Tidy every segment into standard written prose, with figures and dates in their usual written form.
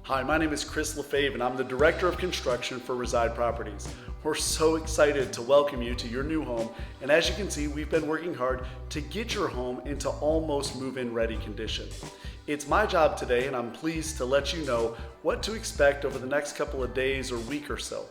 Hi, my name is Chris LaFave and I'm the Director of Construction for Reside Properties. We're so excited to welcome you to your new home, and as you can see, we've been working hard to get your home into almost move-in ready condition. It's my job today, and I'm pleased to let you know what to expect over the next couple of days or week or so.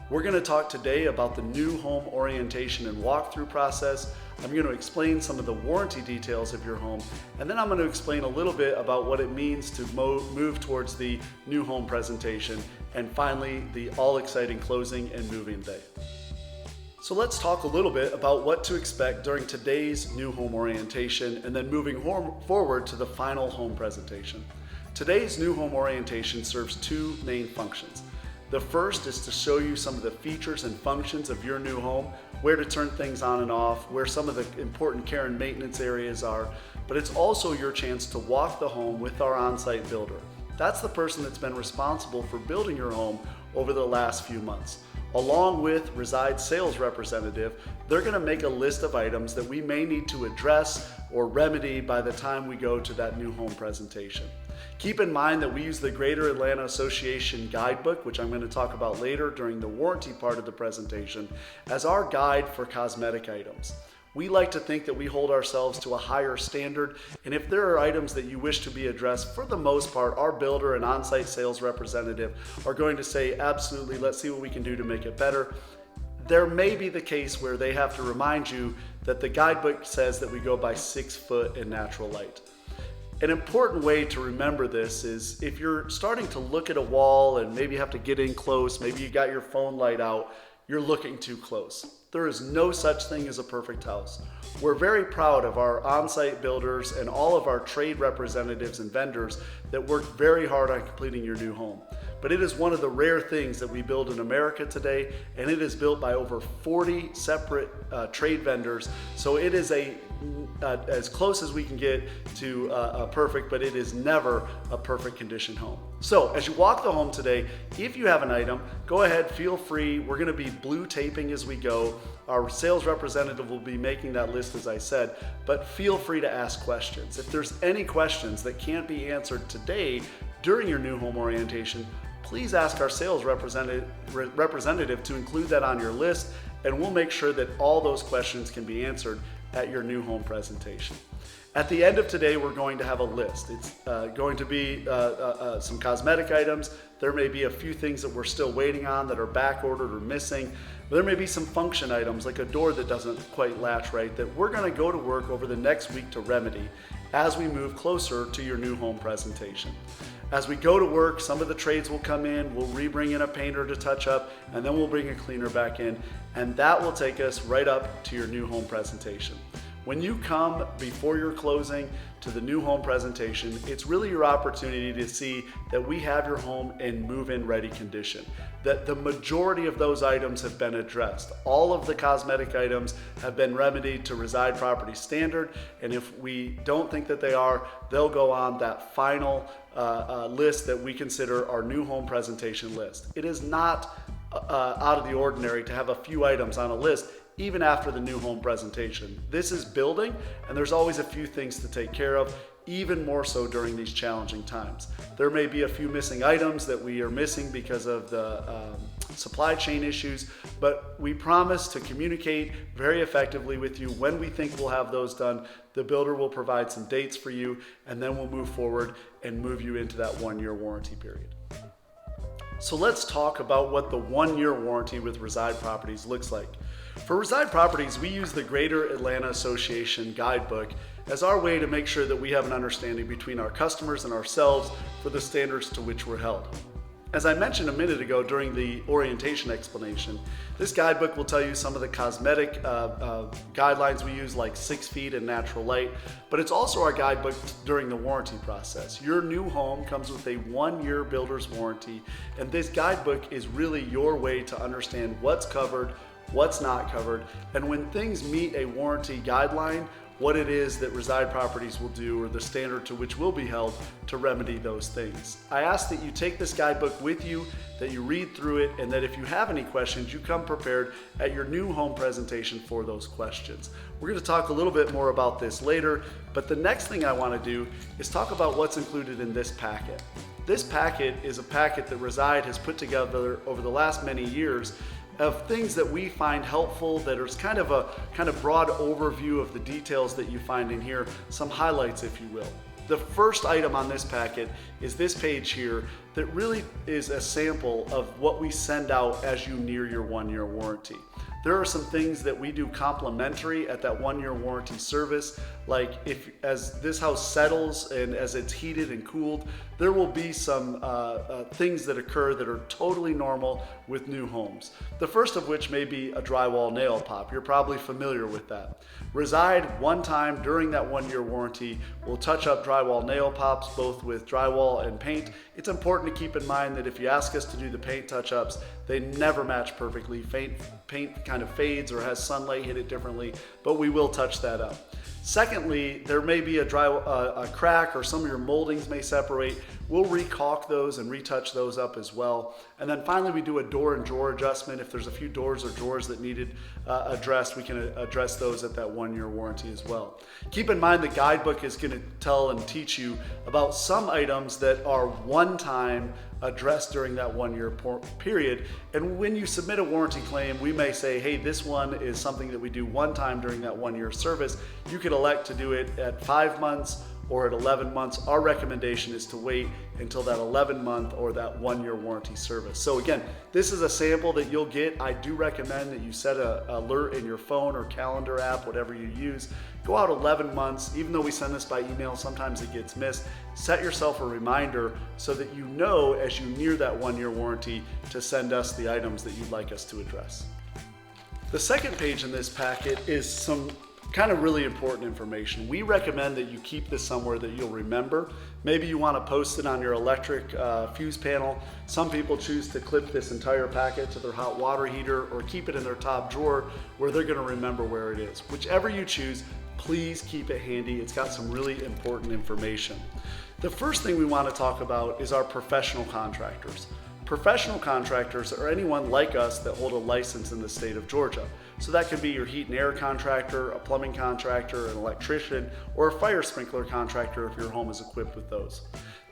We're going to talk today about the new home orientation and walkthrough process. I'm going to explain some of the warranty details of your home, and then I'm going to explain a little bit about what it means to move towards the new home presentation, and finally the all-exciting closing and move-in day. So let's talk a little bit about what to expect during today's new home orientation and then moving forward to the final home presentation. Today's new home orientation serves two main functions. The first is to show you some of the features and functions of your new home, where to turn things on and off, where some of the important care and maintenance areas are, but it's also your chance to walk the home with our on-site builder. That's the person that's been responsible for building your home over the last few months. Along with Reside sales representative, they're going to make a list of items that we may need to address or remedy by the time we go to that new home presentation. Keep in mind that we use the Greater Atlanta Association Guidebook, which I'm going to talk about later during the warranty part of the presentation, as our guide for cosmetic items. We like to think that we hold ourselves to a higher standard, and if there are items that you wish to be addressed, for the most part, our builder and on-site sales representative are going to say, absolutely, let's see what we can do to make it better. There may be the case where they have to remind you that the guidebook says that we go by 6 foot in natural light. An important way to remember this is if you're starting to look at a wall and maybe have to get in close, maybe you got your phone light out, you're looking too close. There is no such thing as a perfect house. We're very proud of our on-site builders and all of our trade representatives and vendors that worked very hard on completing your new home. But it is one of the rare things that we build in America today, and it is built by over 40 separate trade vendors. So it is as close as we can get to perfect, but it is never a perfect condition home. So as you walk the home today, if you have an item, go ahead, feel free. We're going to be blue taping as we go. Our sales representative will be making that list, as I said, but feel free to ask questions. If there's any questions that can't be answered today during your new home orientation, please ask our sales representative to include that on your list, and we'll make sure that all those questions can be answered at your new home presentation. At the end of today, we're going to have a list. It's going to be some cosmetic items. There may be a few things that we're still waiting on that are back ordered or missing. There may be some function items like a door that doesn't quite latch right that we're going to go to work over the next week to remedy as we move closer to your new home presentation. As we go to work, some of the trades will come in, we'll bring in a painter to touch up, and then we'll bring a cleaner back in, and that will take us right up to your new home presentation. When you come before your closing to the new home presentation, it's really your opportunity to see that we have your home in move-in ready condition, that the majority of those items have been addressed. All of the cosmetic items have been remedied to Reside Property standard, and if we don't think that they are, they'll go on that final list that we consider our new home presentation list. It is not out of the ordinary to have a few items on a list even after the new home presentation. This is building, and there's always a few things to take care of, even more so during these challenging times. There may be a few missing items that we are missing because of the supply chain issues, but we promise to communicate very effectively with you when we think we'll have those done. The builder will provide some dates for you, and then we'll move forward and move you into that 1-year warranty period. So let's talk about what the 1-year warranty with Reside Properties looks like. For Reside Properties, we use the Greater Atlanta Association Guidebook as our way to make sure that we have an understanding between our customers and ourselves for the standards to which we're held. As I mentioned a minute ago during the orientation explanation, this guidebook will tell you some of the cosmetic guidelines we use, like 6 feet and natural light, but it's also our guidebook during the warranty process. Your new home comes with a 1-year builder's warranty, and this guidebook is really your way to understand what's covered, what's not covered, and when things meet a warranty guideline, what it is that Reside Properties will do or the standard to which we'll be held to remedy those things. I ask that you take this guidebook with you, that you read through it, and that if you have any questions, you come prepared at your new home presentation for those questions. We're going to talk a little bit more about this later, but the next thing I want to do is talk about what's included in this packet. This packet is a packet that Reside has put together over the last many years of things that we find helpful, that is kind of a broad overview of the details that you find in here, some highlights if you will. The first item on this packet is this page here that really is a sample of what we send out as you near your 1-year warranty. There are some things that we do complimentary at that 1-year warranty service, like as this house settles and as it's heated and cooled, there will be some things that occur that are totally normal with new homes. The first of which may be a drywall nail pop. You're probably familiar with that. Reside one time during that 1-year warranty will touch up drywall nail pops, both with drywall and paint. It's important to keep in mind that if you ask us to do the paint touch-ups, they never match perfectly. Paint kind of fades or has sunlight hit it differently, but we will touch that up. Secondly, there may be a crack or some of your moldings may separate. We'll re-caulk those and retouch those up as well. And then finally, we do a door and drawer adjustment. If there's a few doors or drawers that needed addressed, we can address those at that 1-year warranty as well. Keep in mind the guidebook is going to tell and teach you about some items that are one-time addressed during that 1-year period. And when you submit a warranty claim, we may say, hey, this one is something that we do one time during that 1-year service. You could elect to do it at 5 months or at 11 months. Our recommendation is to wait until that 11-month or that 1-year warranty service. So again, this is a sample that you'll get. I do recommend that you set an alert in your phone or calendar app, whatever you use. Go out 11 months, even though we send this by email, sometimes it gets missed. Set yourself a reminder so that you know as you near that 1-year warranty to send us the items that you'd like us to address. The second page in this packet is some kind of really important information. We recommend that you keep this somewhere that you'll remember. Maybe you want to post it on your electric fuse panel. Some people choose to clip this entire packet to their hot water heater or keep it in their top drawer where they're going to remember where it is. Whichever you choose, please keep it handy. It's got some really important information. The first thing we want to talk about is our professional contractors. Professional contractors are anyone like us that hold a license in the state of Georgia. So that could be your heat and air contractor, a plumbing contractor, an electrician, or a fire sprinkler contractor if your home is equipped with those.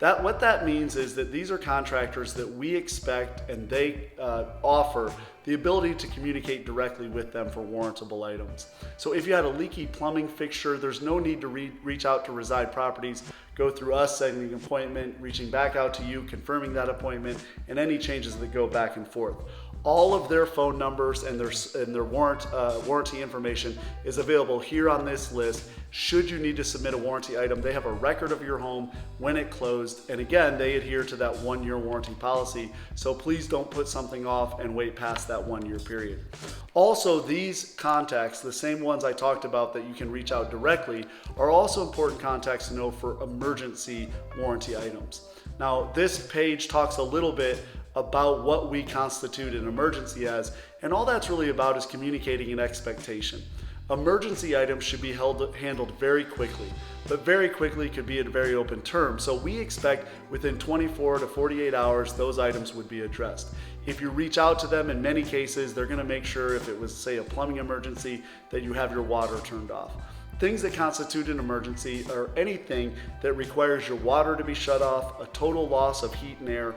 What that means is that these are contractors that we expect and they offer the ability to communicate directly with them for warrantable items. So if you had a leaky plumbing fixture, there's no need to reach out to Reside Properties, go through us setting an appointment, reaching back out to you, confirming that appointment, and any changes that go back and forth. All of their phone numbers and their warranty information is available here on this list. Should you need to submit a warranty item, they have a record of your home when it closed. And again, they adhere to that 1-year warranty policy. So please don't put something off and wait past that 1-year period. Also, these contacts, the same ones I talked about that you can reach out directly, are also important contacts to know for emergency warranty items. Now, this page talks a little bit about what we constitute an emergency as, and all that's really about is communicating an expectation. Emergency items should be handled very quickly, but very quickly could be a very open term. So we expect within 24 to 48 hours, those items would be addressed. If you reach out to them, in many cases, they're gonna make sure if it was, say, a plumbing emergency, that you have your water turned off. Things that constitute an emergency are anything that requires your water to be shut off, a total loss of heat and air.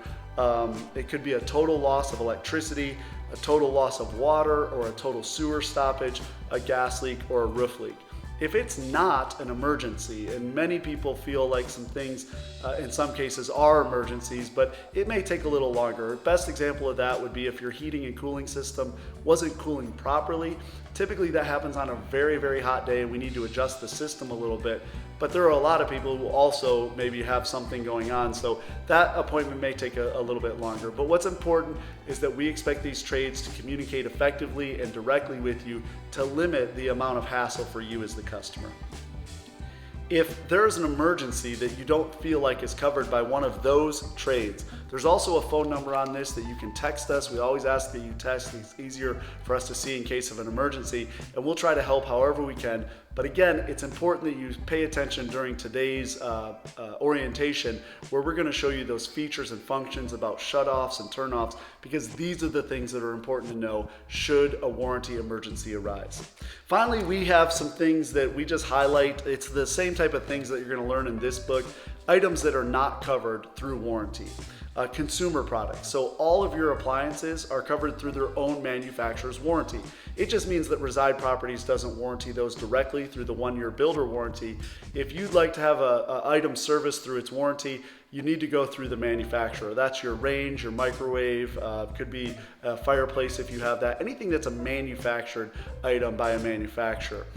It could be a total loss of electricity, a total loss of water, or a total sewer stoppage, a gas leak, or a roof leak. If it's not an emergency, and many people feel like some things in some cases are emergencies, but it may take a little longer. Best example of that would be if your heating and cooling system wasn't cooling properly. Typically that happens on a very, very hot day and we need to adjust the system a little bit. But there are a lot of people who also maybe have something going on, so that appointment may take a little bit longer. But what's important is that we expect these trades to communicate effectively and directly with you to limit the amount of hassle for you as the customer. If there's an emergency that you don't feel like is covered by one of those trades, there's also a phone number on this that you can text us. We always ask that you text. It's easier for us to see in case of an emergency, and we'll try to help however we can. But again, it's important that you pay attention during today's orientation, where we're going to show you those features and functions about shutoffs and turnoffs, because these are the things that are important to know should a warranty emergency arise. Finally, we have some things that we just highlight. It's the same type of things that you're going to learn in this book. items that are not covered through warranty. Consumer products. So all of your appliances are covered through their own manufacturer's warranty. It just means that Reside Properties doesn't warranty those directly through the 1-year builder warranty. If you'd like to have a item serviced through its warranty, you need to go through the manufacturer. That's your range, your microwave, could be a fireplace if you have that, anything that's a manufactured item by a manufacturer.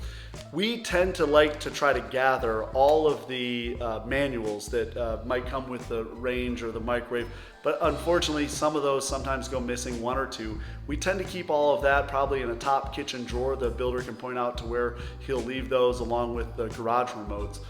We tend to like to try to gather all of the manuals that might come with the range or the microwave, but unfortunately some of those sometimes go missing, 1 or 2. We tend to keep all of that probably in a top kitchen drawer. The builder can point out to where he'll leave those along with the garage remotes.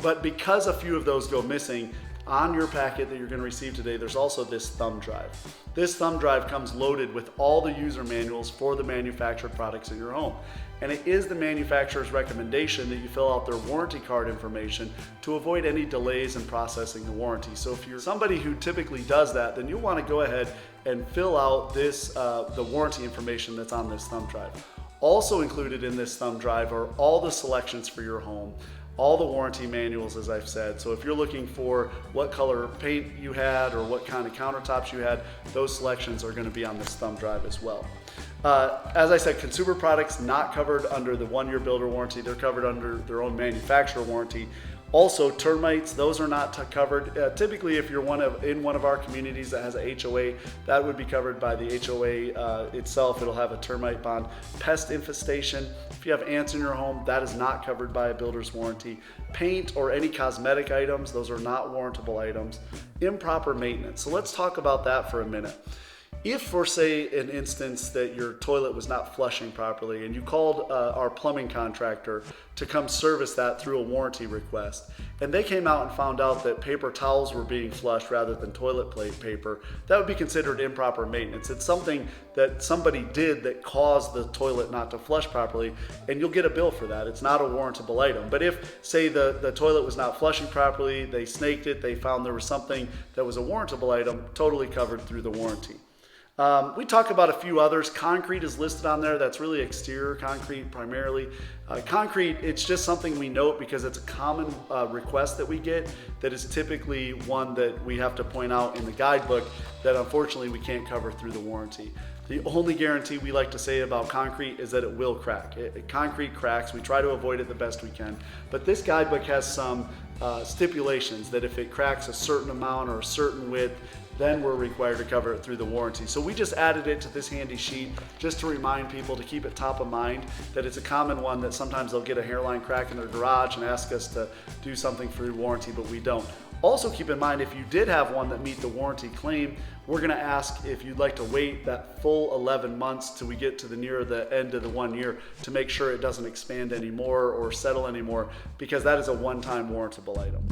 But because a few of those go missing, on your packet that you're going to receive today, there's also this thumb drive. This thumb drive comes loaded with all the user manuals for the manufactured products in your home. And it is the manufacturer's recommendation that you fill out their warranty card information to avoid any delays in processing the warranty. So if you're somebody who typically does that, then you'll want to go ahead and fill out this the warranty information that's on this thumb drive. Also included in this thumb drive are all the selections for your home, all the warranty manuals, as I've said. So if you're looking for what color paint you had or what kind of countertops you had, those selections are going to be on this thumb drive as well. As I said, consumer products not covered under the 1-year builder warranty. They're covered under their own manufacturer warranty. Also, termites, those are not covered. Typically, if you're in one of our communities that has a HOA, that would be covered by the HOA itself. It'll have a termite bond. Pest infestation, if you have ants in your home, that is not covered by a builder's warranty. Paint or any cosmetic items, those are not warrantable items. Improper maintenance. So let's talk about that for a minute. If, for say, an instance that your toilet was not flushing properly and you called our plumbing contractor to come service that through a warranty request, and they came out and found out that paper towels were being flushed rather than toilet plate paper, that would be considered improper maintenance. It's something that somebody did that caused the toilet not to flush properly, and you'll get a bill for that. It's not a warrantable item. But if, say, the toilet was not flushing properly, they snaked it, they found there was something that was a warrantable item, totally covered through the warranty. We talk about a few others. Concrete is listed on there. That's really exterior concrete primarily. Concrete, it's just something we note because it's a common request that we get that is typically one that we have to point out in the guidebook that unfortunately we can't cover through the warranty. The only guarantee we like to say about concrete is that it will crack. Concrete cracks. We try to avoid it the best we can. But this guidebook has some stipulations that if it cracks a certain amount or a certain width, then we're required to cover it through the warranty. So we just added it to this handy sheet just to remind people to keep it top of mind that it's a common one that sometimes they'll get a hairline crack in their garage and ask us to do something through warranty, but we don't. Also keep in mind, if you did have one that meet the warranty claim, we're gonna ask if you'd like to wait that full 11 months till we get to the near the end of the 1 year to make sure it doesn't expand anymore or settle anymore, because that is a one-time warrantable item.